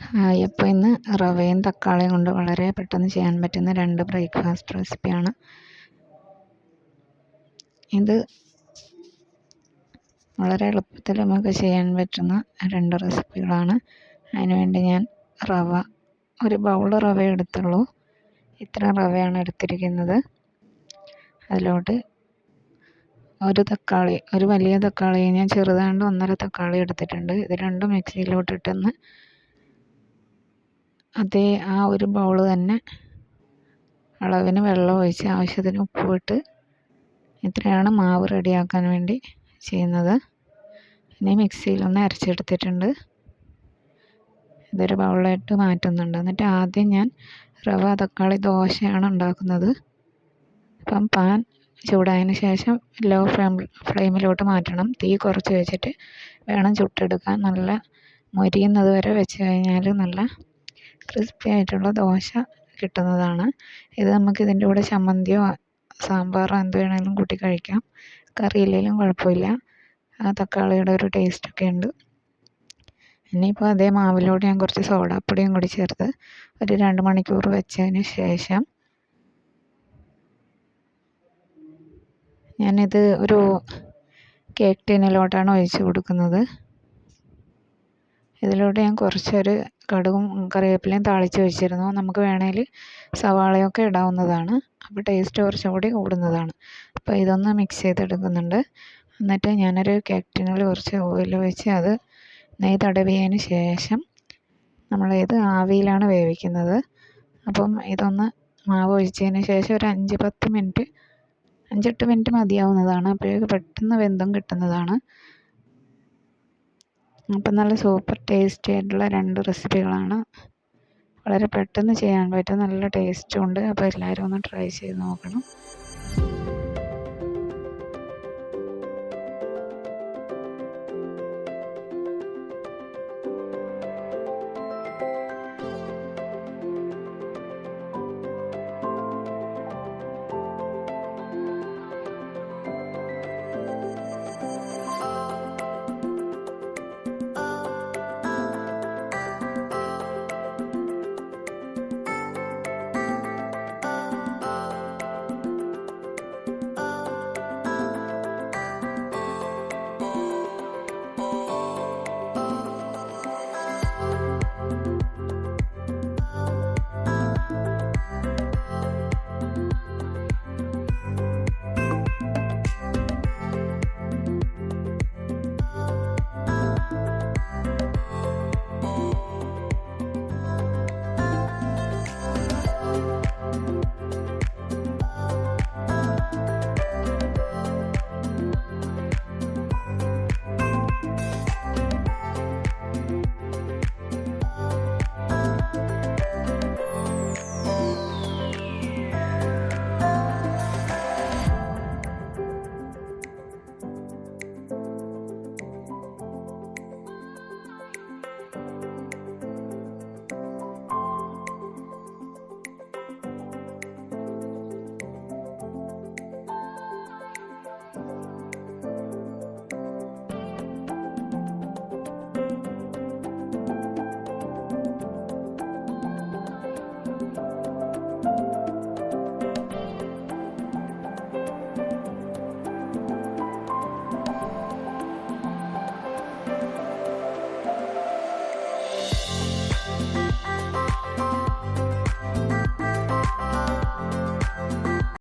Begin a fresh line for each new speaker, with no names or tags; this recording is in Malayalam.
ഹായ്, അപ്പോൾ ഇന്ന് റവയും തക്കാളിയും കൊണ്ട് വളരെ പെട്ടെന്ന് ചെയ്യാൻ പറ്റുന്ന 2 ബ്രേക്ക്ഫാസ്റ്റ് റെസിപ്പിയാണ്. ഇത് വളരെ എളുപ്പത്തിൽ നമുക്ക് ചെയ്യാൻ പറ്റുന്ന 2 റെസിപ്പികളാണ്. അതിനുവേണ്ടി ഞാൻ ഒരു ബൗൾ റവ എടുത്തുള്ളൂ. ഇത്ര റവയാണ് എടുത്തിരിക്കുന്നത്. അതിലോട്ട് ഒരു വലിയ തക്കാളി ഞാൻ ചെറുതാണ്ട് 1.5 തക്കാളി എടുത്തിട്ടുണ്ട്. ഇത് രണ്ടും മിക്സിയിലോട്ടിട്ടൊന്ന് ആ ഒരു ബൗൾ തന്നെ അളവിന് വെള്ളം ഒഴിച്ച് ആവശ്യത്തിന് ഉപ്പിട്ട് ഇത്രയാണ് മാവ് റെഡിയാക്കാൻ വേണ്ടി ചെയ്യുന്നത്. ഇനി മിക്സിയിലൊന്ന് അരച്ചെടുത്തിട്ടുണ്ട്. ഇതൊരു ബൗളിലായിട്ട് മാറ്റുന്നുണ്ട്. എന്നിട്ട് ആദ്യം ഞാൻ റവ തക്കാളി ദോശയാണ് ഉണ്ടാക്കുന്നത്. അപ്പം പാൻ ചൂടായതിന് ശേഷം ലോ ഫ്ലെയിമിലോട്ട് മാറ്റണം. തീ കുറച്ച് വെച്ചിട്ട് വേണം ചുട്ടെടുക്കാൻ. നല്ല മൊരിയുന്നത് വരെ വെച്ച് കഴിഞ്ഞാൽ നല്ല ക്രിസ്പി ആയിട്ടുള്ള ദോശ കിട്ടുന്നതാണ്. ഇത് നമുക്ക് ഇതിൻ്റെ കൂടെ ചമ്മന്തിയോ സാമ്പാറോ എന്ത് വേണമെങ്കിലും കൂട്ടി കഴിക്കാം. കറിയില്ലെങ്കിലും കുഴപ്പമില്ല. ആ തക്കാളിയുടെ ഒരു ടേസ്റ്റൊക്കെ ഉണ്ട്. ഇനിയിപ്പോൾ അതേ മാവിലോട്ട് ഞാൻ കുറച്ച് സോഡാപ്പൊടിയും കൂടി ചേർത്ത് ഒരു 2 മണിക്കൂർ വെച്ചതിന് ശേഷം ഞാനിത് ഒരു കേക്ക് ടിന്നിലോട്ടാണ് ഒഴിച്ച് കൊടുക്കുന്നത്. ഇതിലോട്ട് ഞാൻ കുറച്ചൊരു കടുകും കറിവേപ്പിലയും താളിച്ച് വെച്ചിരുന്നു. നമുക്ക് വേണമെങ്കിൽ സവാളയൊക്കെ ഇടാവുന്നതാണ്. അപ്പോൾ ടേസ്റ്റ് കുറച്ചുകൂടി കൂടുന്നതാണ്. അപ്പോൾ ഇതൊന്ന് മിക്സ് ചെയ്തെടുക്കുന്നുണ്ട്. എന്നിട്ട് ഞാനൊരു കേക്ക് ടിന്നിൽ കുറച്ച് ഓയിൽ ഒഴിച്ച് അത് നെയ്യ് തടവിയതിന് ശേഷം നമ്മളിത് ആവിയിലാണ് വേവിക്കുന്നത്. അപ്പം ഇതൊന്ന് മാവ് ഒഴിച്ചതിന് ശേഷം ഒരു 5-8 മിനിറ്റ് മതിയാവുന്നതാണ്. അപ്പോഴേക്ക് പെട്ടെന്ന് വെന്തും കിട്ടുന്നതാണ്. അപ്പം നല്ല സൂപ്പർ ടേസ്റ്റി ആയിട്ടുള്ള 2 റെസിപ്പികളാണ്. വളരെ പെട്ടെന്ന് ചെയ്യാൻ പറ്റും, നല്ല ടേസ്റ്റും ഉണ്ട്. അപ്പോൾ എല്ലാവരും ഒന്ന് ട്രൈ ചെയ്ത് നോക്കണം.